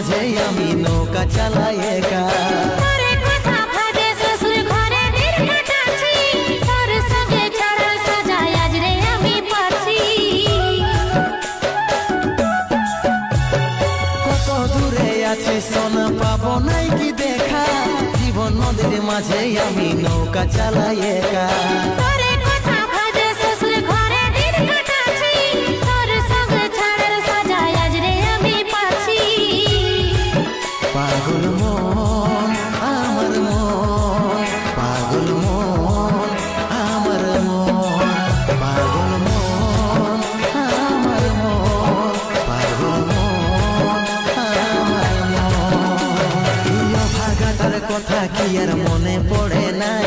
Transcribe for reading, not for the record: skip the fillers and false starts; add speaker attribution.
Speaker 1: মাঝে আমি নৌকা চালাই একা। কত দূরে আছি সোনা পাবো নাই কি দেখা, জীবন নদীর মাঝে আমি নৌকা চালাই একা। পাগল মন আমার মন, পাগল মন আমার মন, পাগল মন আমার মন, পাগল মন আমার মন। ভাগাটার কথা কি আর মনে পড়ে নাই?